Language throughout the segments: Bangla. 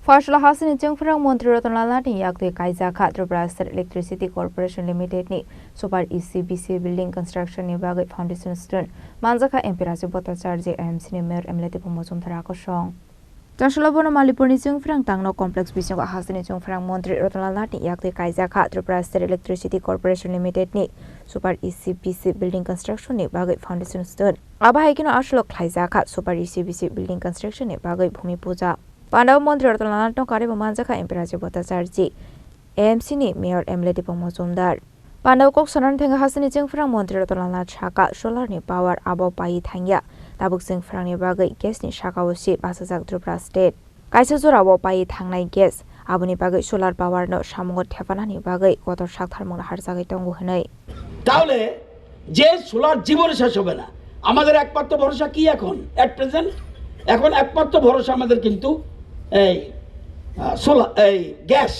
Fashla Hassan Jungfrang Montri Rotanala Yakde Kaizaka Tripura State Electricity Corporation Limited ni Super ECBC Building Construction ni Bagai Foundation Stone Manzaka Empirasi Bota Charge AMC ni Mayor Emlete Pomozum Tharako Song Tanshalabono Malipur ni Jungfrang Tangno Complex Bisong Hassan Jungfrang Montri Rotanala Yakde Kaizaka Tripura State Electricity Corporation Limited ni Super ECBC Building Construction ni Bagai Foundation Stone Abahikino Ashlok Kaizaka Super ECBC Building Construction ni Bagai Bhumi Puja Pandaw Montri Rotanala Kare Manzaka Empirasi Bota Charge AMC ni Mayor Emlete Pomozumdar Pandaw Kok Sonan Thenga Hasani Jungfrang Montri Rotanala Chaka Solar ni Power Abo Pai Thangya Tabuk Jungfrang ni Bagai Gas ni Shaka Wosi Basajak Tripura State Kaisa Jora Abo Pai Thangnai Gas Abuni Bagai Solar Power no Samungo Thepana ni Bagai Kotor Shak Tharmong Harjagai Tongu Hnai তাহলে যে সোলার জীবনে শেষ হবে না আমাদের একমাত্র ভরসা কি এখন এট প্রেজেন্ট এখন একমাত্র ভরসা আমাদের কিন্তু এই সোলার এই গ্যাস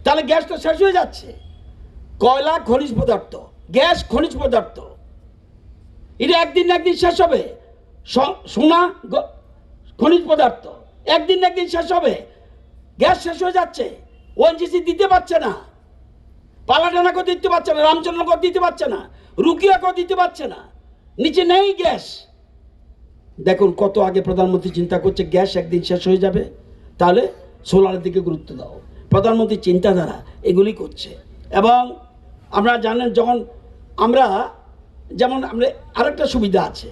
তাহলে গ্যাস তো শেষ হয়ে যাচ্ছে কয়লা খনিজ পদার্থ গ্যাস খনিজ পদার্থ এটা একদিন না একদিন শেষ হবে সোনা খনিজ পদার্থ একদিন না একদিন শেষ হবে গ্যাস শেষ হয়ে যাচ্ছে ওএনজিসি দিতে পারছে না পালাডানাকে দিতে পারছে না রামচন্দ্রকে দিতে পারছে না রুকিয়াকে দিতে পারছে না নিচে নেই গ্যাস দেখুন কত আগে প্রধানমন্ত্রী চিন্তা করছে গ্যাস একদিন শেষ হয়ে যাবে তাহলে সোলারের দিকে গুরুত্ব দাও প্রধানমন্ত্রী চিন্তাধারা এগুলি করছে এবং আপনারা জানেন যখন আমরা যেমন আমরা আরেকটা সুবিধা আছে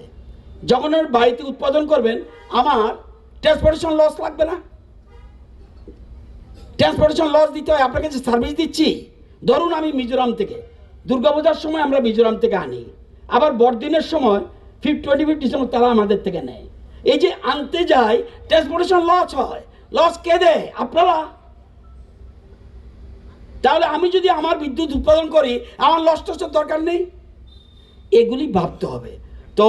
যখন বাড়িতে উৎপাদন করবেন আমার ট্রান্সপোর্টেশন লস লাগবে না ট্রান্সপোর্টেশন লস দিতে হয় আপনাকে যে সার্ভিস দিচ্ছি ধরুন আমি মিজোরাম থেকে দুর্গাপূজার সময় আমরা মিজোরাম থেকে আনি আবার বড়দিনের সময় 25 ডিসেম্বর তারা আমাদের থেকে নেয় এই যে আনতে যায় ট্রান্সপোর্টেশন লস হয় লস কে দেয় আপনারা তাহলে আমি যদি আমার বিদ্যুৎ উৎপাদন করি আমার লস টসের দরকার নেই এগুলি ভাবতে হবে তো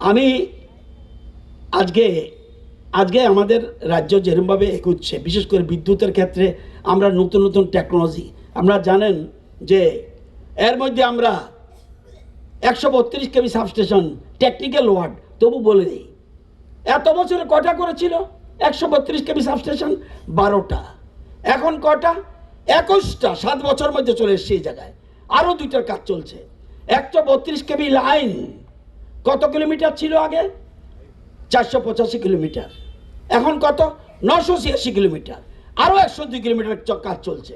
আমি আজকে আমাদের রাজ্য যেরকমভাবে এগোচ্ছে বিশেষ করে বিদ্যুতের ক্ষেত্রে আমরা নতুন নতুন টেকনোলজি আমরা জানেন যে এর মধ্যে আমরা 132 কেভি সাবস্টেশন টেকনিক্যাল ওয়ার্ড তবু বলে দিই এত বছরে কটা করেছিল 132 কেভি সাবস্টেশন 12টা এখন কটা 21টা 7 বছর মধ্যে চলে এসছে এই জায়গায় আরও 2টার কাজ চলছে 132 কেভি লাইন কত কিলোমিটার ছিল আগে 485 কিলোমিটার এখন কত 986 কিলোমিটার আরও 102 কিলোমিটার কাজ চলছে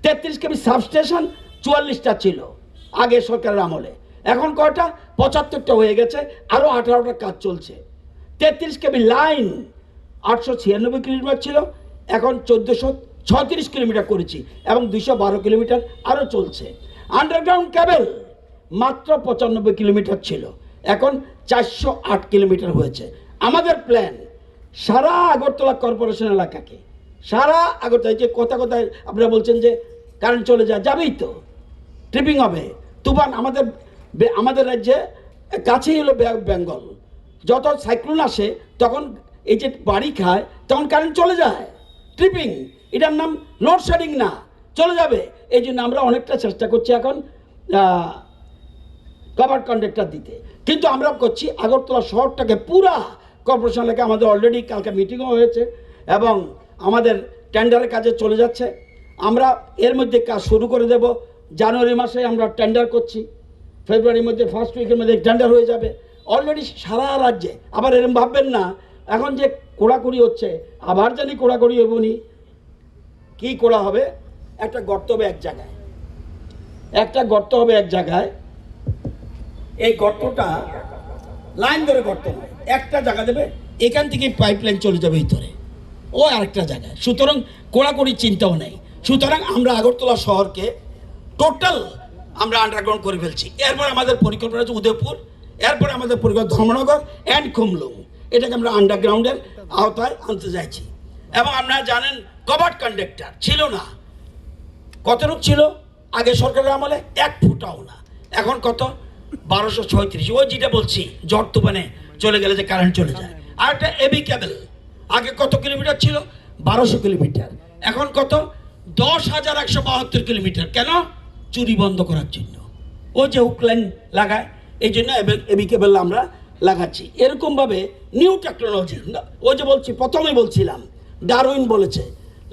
33 কেভি সাবস্টেশন 44টা ছিল আগে সরকারের আমলে এখন কয়টা 75টা হয়ে গেছে আরও 18টা কাজ চলছে 33 কেভি লাইন 896 কিলোমিটার ছিল এখন 1436 কিলোমিটার করেছি এবং 212 কিলোমিটার আরও চলছে আন্ডারগ্রাউন্ড কেবল মাত্র 95 কিলোমিটার ছিল এখন 408 কিলোমিটার হয়েছে আমাদের প্ল্যান সারা আগরতলা কর্পোরেশন এলাকাকে সারা আগরতলা যে কোথায় আপনারা বলছেন যে কারেন্ট চলে যাবেই তো ট্রিপিং হবে তুফান আমাদের রাজ্যে কাছেই হলো বেঙ্গল যত সাইক্লোন আসে তখন এই যে বাড়ি খায় তখন কারেন্ট চলে যায় ট্রিপিং এটার নাম লোডশেডিং না চলে যাবে এই জন্য আমরা অনেকটা চেষ্টা করছি এখন কভার কন্ডাক্টর দিতে কিন্তু আমরা করছি আগরতলা শহরটাকে পুরা কর্পোরেশন এলাকা আমাদের অলরেডি কালকে মিটিংও হয়েছে এবং আমাদের টেন্ডারের কাজে চলে যাচ্ছে আমরা এর মধ্যে কাজ শুরু করে দেব জানুয়ারি মাসে আমরা টেন্ডার করছি ফেব্রুয়ারির মধ্যে ফার্স্ট উইকের মধ্যে টেন্ডার হয়ে যাবে অলরেডি সারা রাজ্যে আবার এরকম ভাববেন না এখন যে কোড়াকুড়ি হচ্ছে আবার জানি কোড়াকুড়ি হবনি কি করা হবে একটা গর্ত হবে এক জায়গায় এই গর্তটা লাইন ধরে গর্ত নয় একটা জায়গা দেবে এখান থেকে পাইপলাইন চলে যাবে ভিতরে ও আরেকটা জায়গায় সুতরাং কোড়াকুড়ি চিন্তাও নেই সুতরাং আমরা আগরতলা শহরকে টোটাল আমরা আন্ডারগ্রাউন্ড করে ফেলছি এরপর আমাদের পরিকল্পনা আছে উদয়পুর এরপর আমাদের পরিকল্পনা ধর্মনগর অ্যান্ড খুমলুং এটাকে আমরা আন্ডারগ্রাউন্ডের আওতায় আনতে চাইছি এবং আপনারা জানেন কভার কন্ডাক্টর ছিল না কতটুক ছিল আগে সরকারের আমলে 1 ফুটাও না এখন কত 1236 ওই যেটা বলছি ঝড় তুফানে চলে গেলে যে কারেন্ট চলে যায় আর একটা এবি কেবল আগে কত কিলোমিটার ছিল 1200 কিলোমিটার এখন কত 10,172 কিলোমিটার কেন চুরি বন্ধ করার জন্য ওই যে হুকলাইন লাগায় এই জন্য এবি কেবল আমরা লাগাচ্ছি এরকমভাবে নিউ টেকনোলজি ওই যে বলছি প্রথমেই বলছিলাম ডারউইন বলেছে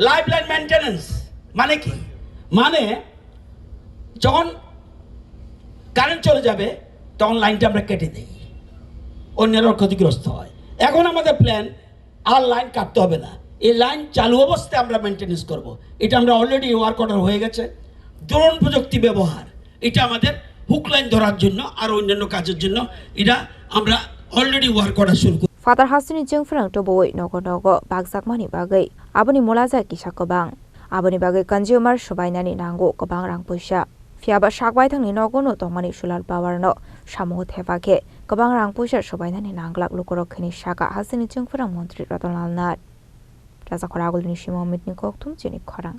লাইফ লাইন মেনটেন্যান্স মানে কি, মানে যখন কারেন্ট চলে যাবে তখন লাইনটা আমরা কেটে দিই, অন্যেরা ক্ষতিগ্রস্ত হয়। এখন আমাদের প্ল্যান আর লাইন কাটতে হবে না, এই লাইন চালু অবস্থায় আমরা মেনটেন্যান্স করব। এটা আমরা অলরেডি ওয়ার্ক অর্ডার হয়ে গেছে। ড্রোন প্রযুক্তি ব্যবহার, এটা আমাদের হুক লাইন ধরার জন্য আর অন্যান্য কাজের জন্য এটা আমরা অলরেডি ওয়ার্ক অর্ডার শুরু করি। Father Hasini Jungfrang to boy nogo bagsak mani bagai aboni molaza kisa kobang aboni bagai consumer shobainani nango kobang rang puisha fiaba shakbai thangni nogo no tongmani sulal power no samu thebake kobang rang puisha shobainani nanglak lukorok khini shaka Hasini Jungfrang Montri Ratonlal Nat Raza Khoragul ni Shimo Mitni Koktum Chini Khorang